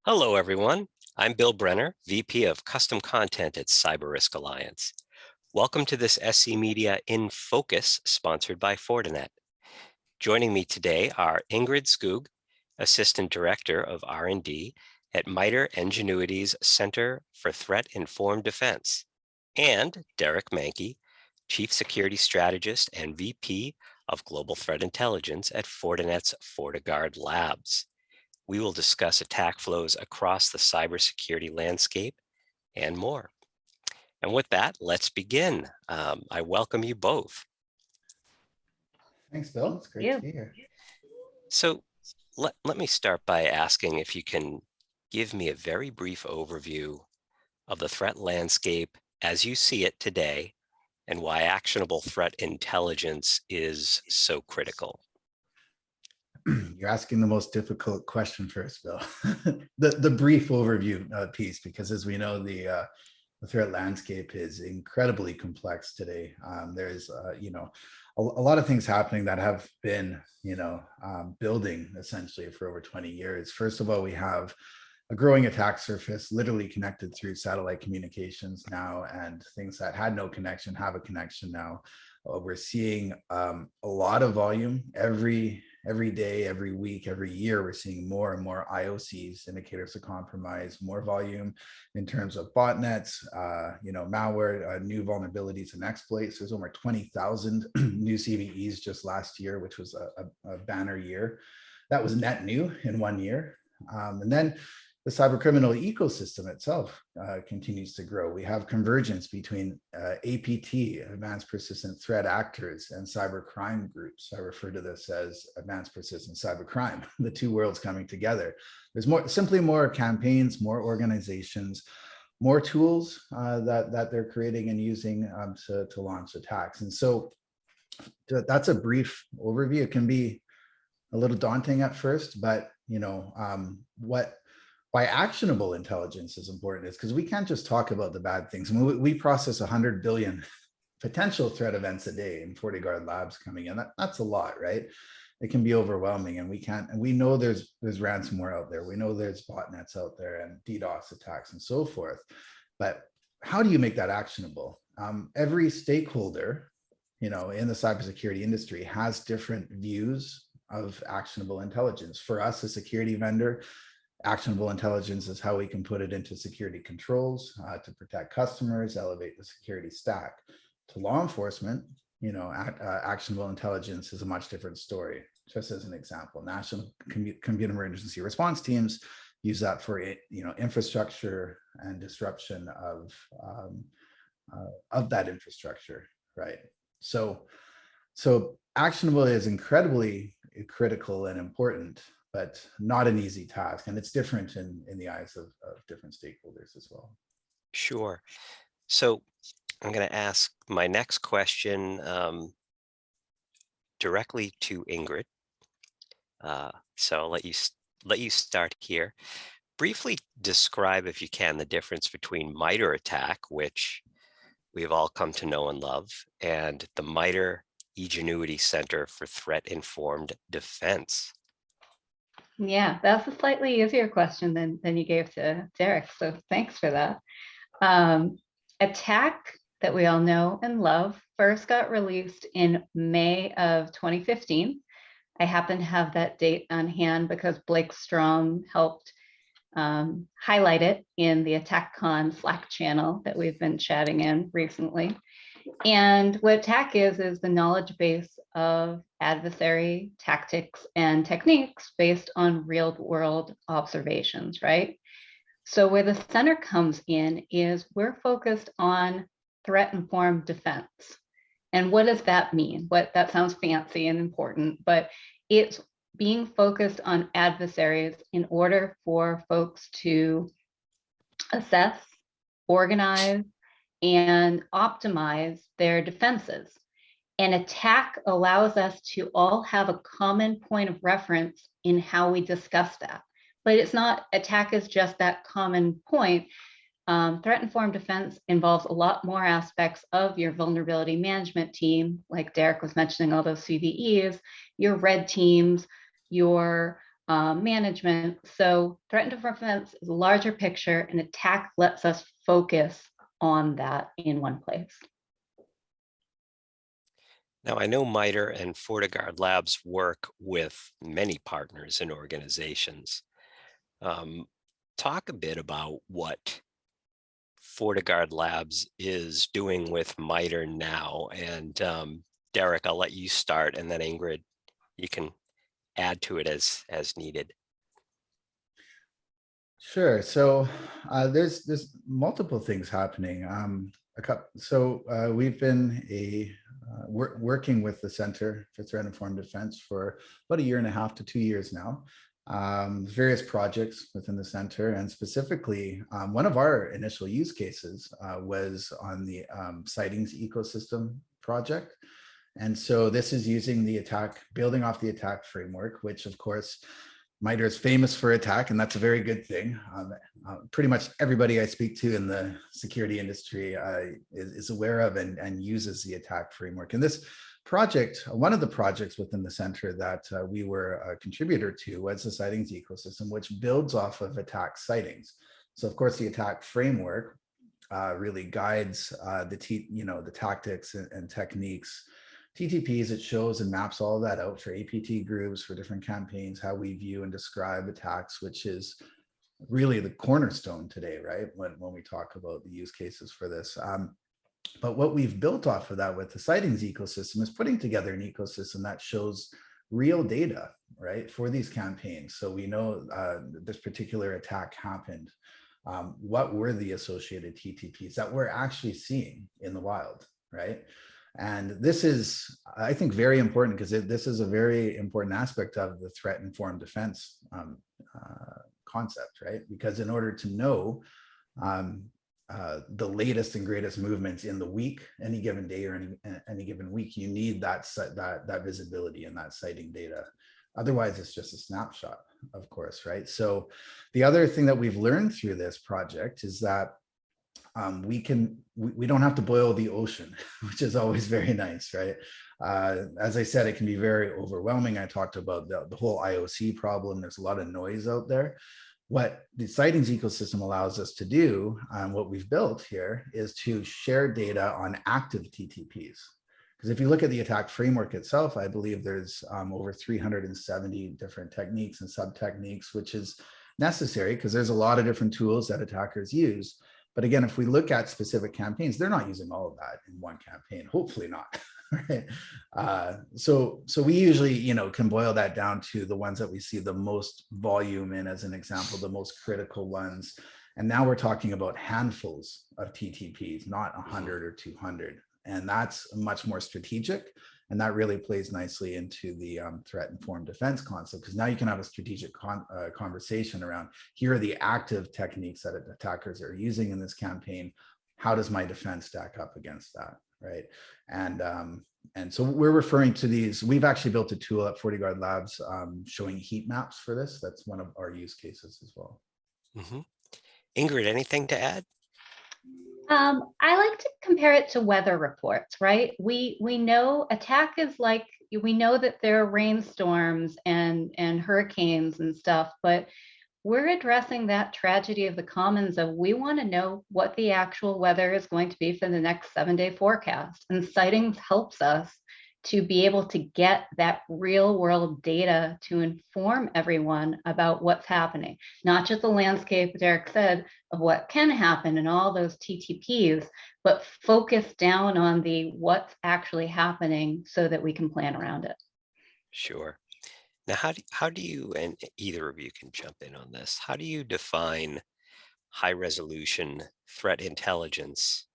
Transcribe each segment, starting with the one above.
Hello, everyone. I'm Bill Brenner, VP of Custom Content at Cyber Risk Alliance. Welcome to this SC Media in Focus, sponsored by Fortinet. Joining me today are Ingrid Skoog, Assistant Director of R&D at MITRE Engenuity's Center for Threat-Informed Defense, and Derek Manky, Chief Security Strategist and VP of Global Threat Intelligence at Fortinet's FortiGuard Labs. We will discuss attack flows across the cybersecurity landscape and more. And with that, let's begin. I welcome you both. Thanks, Bill. It's great to be here. So let me start by asking if you can give me a very brief overview of the threat landscape as you see it today and why actionable threat intelligence is so critical. You're asking the most difficult question first, Bill. the brief overview piece, because as we know, the threat landscape is incredibly complex today. There's, a lot of things happening that have been, building essentially for over 20 years. First of all, we have a growing attack surface, literally connected through satellite communications now, and things that had no connection have a connection now. We're seeing a lot of volume every day, every week, every year. We're seeing more and more IOCs, indicators of compromise, more volume in terms of botnets, malware, new vulnerabilities and exploits. There's over 20,000 new CVEs just last year, which was a banner year. That was net new in 1 year. And then the cyber criminal ecosystem itself continues to grow. We have convergence between APT, advanced persistent threat actors, and cyber crime groups. I refer to this as advanced persistent cyber crime, the two worlds coming together. There's simply more campaigns, more organizations, more tools that they're creating and using to launch attacks. And so that's a brief overview. It can be a little daunting at first, but why actionable intelligence is important is because we can't just talk about the bad things. I mean, we process 100 billion potential threat events a day in FortiGuard Labs coming in. That's a lot, right? It can be overwhelming, and we know there's ransomware out there. We know there's botnets out there and DDoS attacks and so forth. But how do you make that actionable? Every stakeholder, in the cybersecurity industry has different views of actionable intelligence. For us, a security vendor, actionable intelligence is how we can put it into security controls to protect customers, elevate the security stack. To law enforcement, actionable intelligence is a much different story. Just as an example, national computer emergency response teams use that for infrastructure and disruption of that infrastructure, right? So actionable is incredibly critical and important, but not an easy task. And it's different in the eyes of different stakeholders as well. Sure. So I'm going to ask my next question directly to Ingrid. So I'll let you start here. Briefly describe, if you can, the difference between MITRE attack, which we've all come to know and love, and the MITRE Engenuity Center for Threat-Informed Defense. Yeah, that's a slightly easier question than you gave to Derek, so thanks for that. Attack, that we all know and love, first got released in May of 2015. I happen to have that date on hand because Blake Strom helped highlight it in the AttackCon Slack channel that we've been chatting in recently. And what attack is the knowledge base of adversary tactics and techniques based on real world observations, right? So where the center comes in is we're focused on threat-informed defense. And what does that mean? That sounds fancy and important, but it's being focused on adversaries in order for folks to assess, organize, and optimize their defenses. An attack allows us to all have a common point of reference in how we discuss that. But it's not, attack is just that common point. Threat-informed defense involves a lot more aspects of your vulnerability management team, like Derek was mentioning, all those CVEs, your red teams, your management. So threat and defense is a larger picture, and attack lets us focus on that in one place. Now, I know MITRE and FortiGuard Labs work with many partners and organizations. Talk a bit about what FortiGuard Labs is doing with MITRE now. And Derek, I'll let you start, and then Ingrid, you can add to it as needed. Sure. So there's multiple things happening. We've been working with the Center for Threat Informed Defense for about 1.5 to 2 years now. Various projects within the center, and specifically one of our initial use cases was on the sightings ecosystem project. And so this is using the attack, building off the attack framework, which of course MITRE is famous for attack, and that's a very good thing. Pretty much everybody I speak to in the security industry is aware of and uses the attack framework. And this project, one of the projects within the center that we were a contributor to, was the sightings ecosystem, which builds off of attack sightings. So of course, the attack framework really guides the tactics and techniques, TTPs. It shows and maps all of that out for APT groups, for different campaigns, how we view and describe attacks, which is really the cornerstone today, right? When we talk about the use cases for this. But what we've built off of that with the sightings ecosystem is putting together an ecosystem that shows real data, right, for these campaigns. So we know this particular attack happened. What were the associated TTPs that we're actually seeing in the wild, right? And this is, I think, very important, because this is a very important aspect of the threat informed defense concept, right? Because in order to know the latest and greatest movements in the week, any given day or any given week, you need that visibility and that sighting data. Otherwise, it's just a snapshot, of course, right? So the other thing that we've learned through this project is that we don't have to boil the ocean, which is always very nice, right? As I said, it can be very overwhelming. I talked about the whole IOC problem. There's a lot of noise out there. What the sightings ecosystem allows us to do, what we've built here, is to share data on active TTPs. Because if you look at the attack framework itself, I believe there's over 370 different techniques and sub-techniques, which is necessary because there's a lot of different tools that attackers use. But again, if we look at specific campaigns, they're not using all of that in one campaign. Hopefully not. Right? So we usually, can boil that down to the ones that we see the most volume in, as an example, the most critical ones. And now we're talking about handfuls of TTPs, not 100 or 200. And that's much more strategic. And that really plays nicely into the threat informed defense concept, because now you can have a strategic conversation around, here are the active techniques that attackers are using in this campaign. How does my defense stack up against that, right? And so we're referring to these. We've actually built a tool at FortiGuard Labs showing heat maps for this. That's one of our use cases as well. Mm-hmm. Ingrid, anything to add? I like to compare it to weather reports, right? We know attack is like, we know that there are rainstorms and hurricanes and stuff, but we're addressing that tragedy of the commons of, we want to know what the actual weather is going to be for the next 7-day forecast. And sightings helps us to be able to get that real world data to inform everyone about what's happening, not just the landscape, Derek said, of what can happen and all those TTPs, but focus down on the what's actually happening so that we can plan around it. Sure. Now, how do you, and either of you can jump in on this, how do you define high resolution threat intelligence,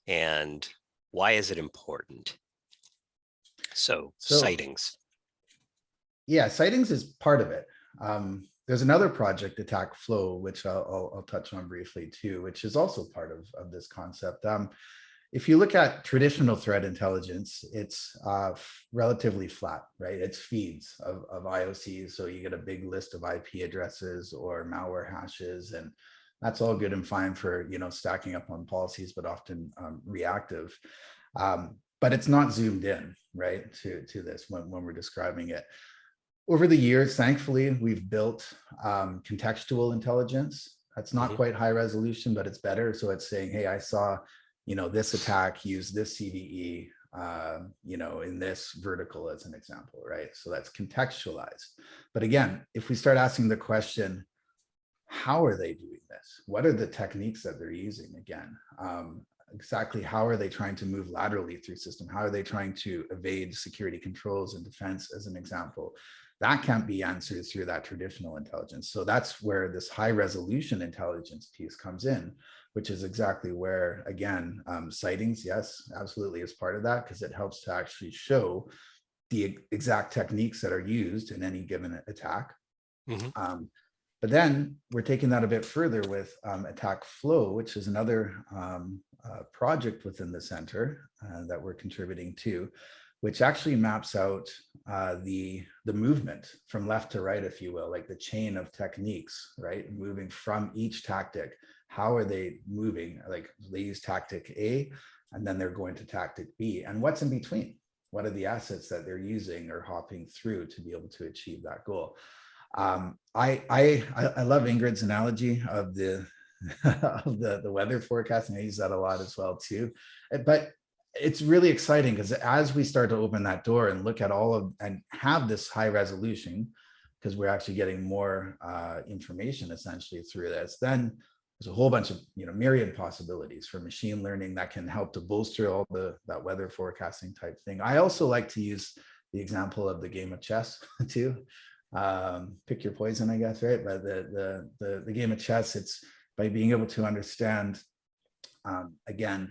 and why is it important? So sightings. Yeah, sightings is part of it. There's another project, Attack Flow, which I'll touch on briefly too, which is also part of this concept. If you look at traditional threat intelligence, it's relatively flat, right? It's feeds of IOCs. So you get a big list of IP addresses or malware hashes, and that's all good and fine for, stacking up on policies, but often reactive. But it's not zoomed in, right, to this when we're describing it. Over the years, thankfully, we've built contextual intelligence. That's not quite high resolution, but it's better. So it's saying, hey, I saw, this attack use this CVE, in this vertical as an example, right? So that's contextualized. But again, if we start asking the question, how are they doing this? What are the techniques that they're using? Again, exactly how are they trying to move laterally through system? How are they trying to evade security controls and defense, as an example? That can't be answered through that traditional intelligence. So that's where this high resolution intelligence piece comes in, which is exactly where, again, sightings, yes, absolutely is part of that, because it helps to actually show the exact techniques that are used in any given attack. But then we're taking that a bit further with attack flow, which is another project within the center that we're contributing to, which actually maps out the movement from left to right, if you will, like the chain of techniques, right? Moving from each tactic. How are they moving? Like they use tactic A, and then they're going to tactic B. And what's in between? What are the assets that they're using or hopping through to be able to achieve that goal? I love Ingrid's analogy of the of the weather forecasting. I use that a lot as well too. But it's really exciting because as we start to open that door and look at all of and have this high resolution, because we're actually getting more information essentially through this, then there's a whole bunch of myriad possibilities for machine learning that can help to bolster all that weather forecasting type thing. I also like to use the example of the game of chess too. Pick your poison, I guess, right? But the game of chess, it's by being able to understand again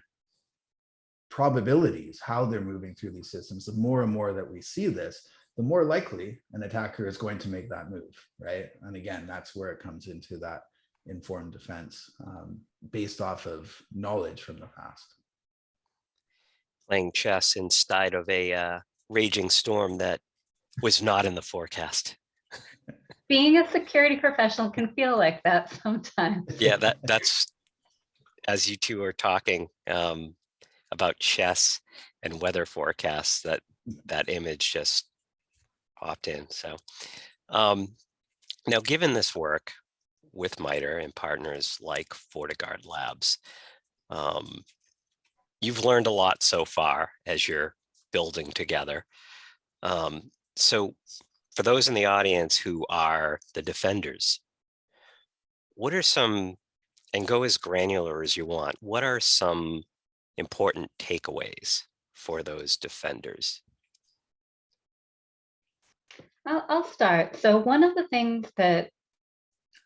probabilities, how they're moving through these systems. The more and more that we see this, the more likely an attacker is going to make that move, right? And again, that's where it comes into that informed defense based off of knowledge from the past. Playing chess inside of a raging storm that was not in the forecast. Being a security professional can feel like that sometimes. Yeah, that's as you two are talking about chess and weather forecasts, that image just popped in. So now, given this work with MITRE and partners like FortiGuard Labs, you've learned a lot so far as you're building together. So for those in the audience who are the defenders, what are some, and go as granular as you want, what are some important takeaways for those defenders? I'll start. So one of the things that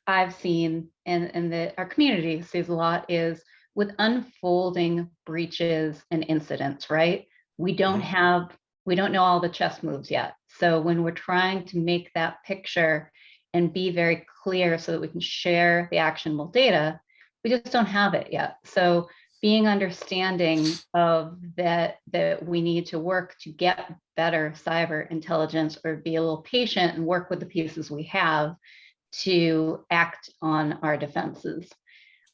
I've seen and that our community sees a lot is with unfolding breaches and incidents, right? We don't know all the chess moves yet. So when we're trying to make that picture and be very clear so that we can share the actionable data, we just don't have it yet. So being understanding of that we need to work to get better cyber intelligence, or be a little patient and work with the pieces we have to act on our defenses.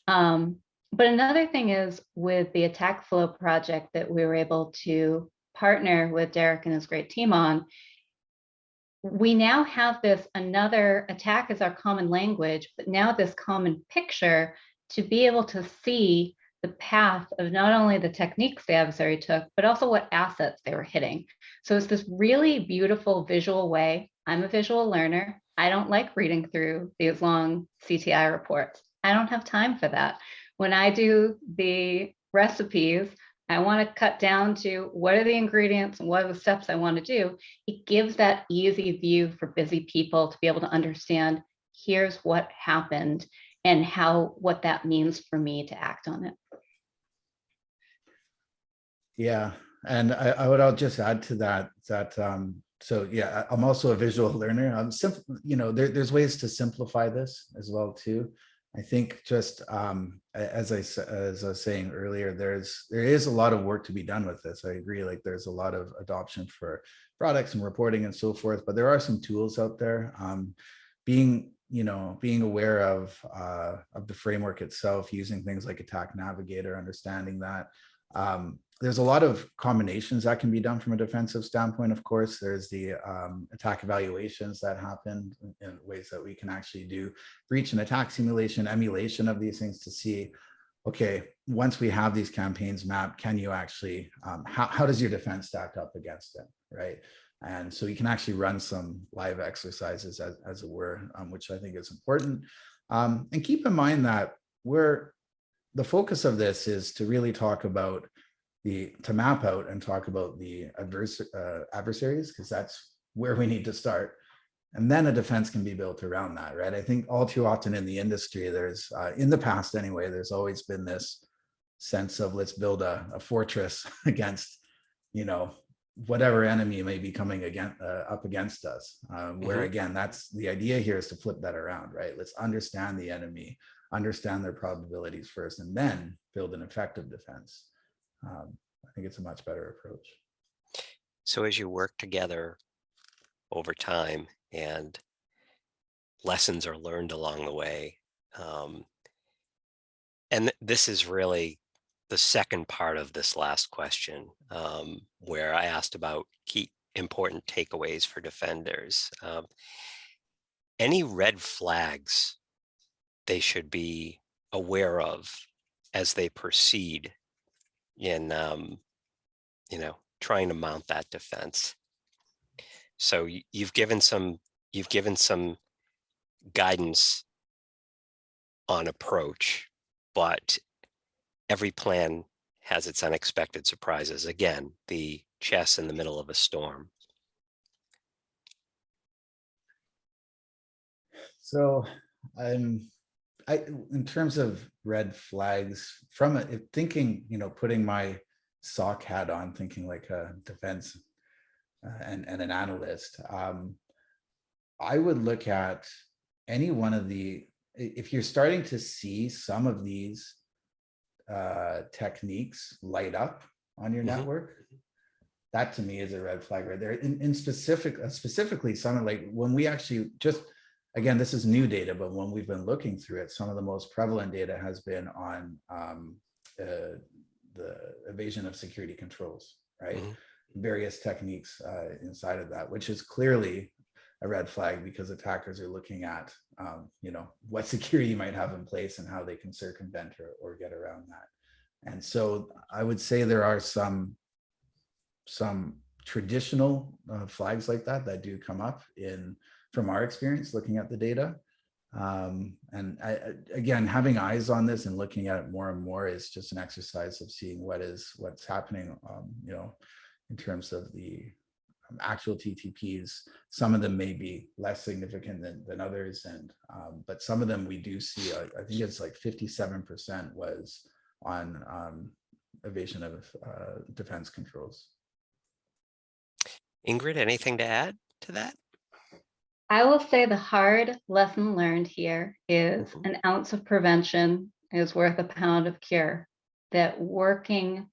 But another thing is with the attack flow project that we were able to partner with Derek and his great team on, we now have this another attack as our common language, but now this common picture to be able to see the path of not only the techniques the adversary took, but also what assets they were hitting. So it's this really beautiful visual way. I'm a visual learner. I don't like reading through these long CTI reports. I don't have time for that. When I do the recipes, I want to cut down to what are the ingredients and what are the steps I want to do. It gives that easy view for busy people to be able to understand, here's what happened and what that means for me to act on it. Yeah, and I would just add to that so yeah, I'm also a visual learner. I'm there's ways to simplify this as well too. I think just as I was saying earlier, there is a lot of work to be done with this. I agree. Like there's a lot of adoption for products and reporting and so forth, but there are some tools out there. Being aware of the framework itself, using things like Attack Navigator, understanding that. there's a lot of combinations that can be done from a defensive standpoint. Of course, there's the attack evaluations that happen in ways that we can actually do breach and attack simulation, emulation of these things to see, okay, once we have these campaigns mapped, can you actually, how does your defense stack up against it, right? And so you can actually run some live exercises as it were, which I think is important. And keep in mind that the focus of this is to really talk about to map out and talk about the adversaries, because that's where we need to start. And then a defense can be built around that, right? I think all too often in the industry, there's, in the past anyway, there's always been this sense of let's build a fortress against, whatever enemy may be coming up against us. Where again, that's the idea here, is to flip that around, right? Let's understand the enemy, understand their probabilities first, and then build an effective defense. I think it's a much better approach. So as you work together over time and lessons are learned along the way, and this is really the second part of this last question, where I asked about key important takeaways for defenders. Any red flags they should be aware of as they proceed in trying to mount that defense? So you've given some guidance on approach, but every plan has its unexpected surprises. Again, the chess in the middle of a storm. So in terms of red flags, from thinking, putting my SOC hat on, thinking like a defense and an analyst, I would look at any one of if you're starting to see some of these techniques light up on your network, that to me is a red flag right there. In specifically some, like when we actually again, this is new data, but when we've been looking through it, some of the most prevalent data has been on the evasion of security controls, right? Various techniques inside of that, which is clearly a red flag, because attackers are looking at, what security you might have in place and how they can circumvent or get around that. And so I would say there are some traditional flags like that do come up from our experience looking at the data. And again, having eyes on this and looking at it more and more is just an exercise of seeing what's happening, in terms of the actual TTPs. Some of them may be less significant than others, but some of them we do see. I think it's like 57% was on evasion of defense controls. Ingrid, anything to add to that? I will say the hard lesson learned here is an ounce of prevention is worth a pound of cure. That working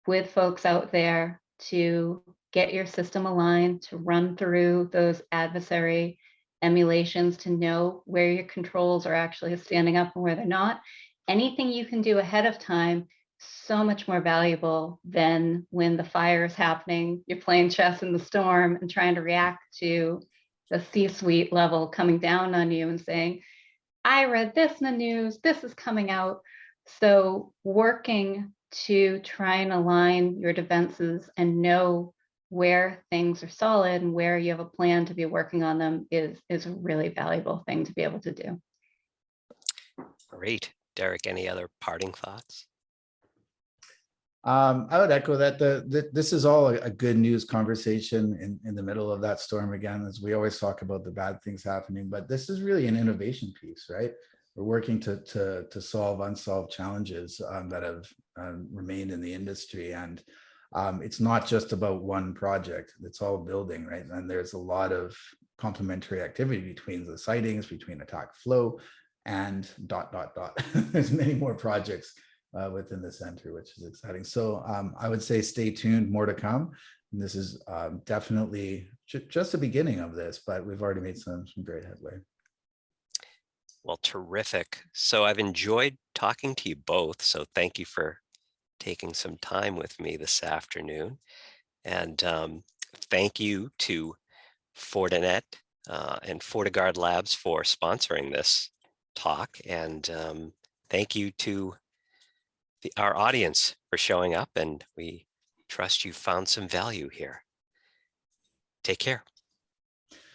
with folks out there to get your system aligned, to run through those adversary emulations, to know where your controls are actually standing up and where they're not. Anything you can do ahead of time, so much more valuable than when the fire is happening, you're playing chess in the storm and trying to react to the C-suite level coming down on you and saying, I read this in the news, this is coming out. So working to try and align your defenses and know where things are solid and where you have a plan to be working on them is a really valuable thing to be able to do. Great. Derek, any other parting thoughts? I would echo that. This is all a good news conversation in the middle of that storm again, as we always talk about the bad things happening, but this is really an innovation piece, right? We're working to solve unsolved challenges that have remained in the industry. And it's not just about one project, it's all building, right? And there's a lot of complementary activity between the sightings, between attack flow and ... There's many more projects within the center, which is exciting. So I would say stay tuned, more to come. And this is definitely just the beginning of this, but we've already made some great headway. Well, terrific. So I've enjoyed talking to you both. So thank you for taking some time with me this afternoon. And thank you to Fortinet and FortiGuard Labs for sponsoring this talk. And thank you to our audience for showing up, and we trust you found some value here. Take care.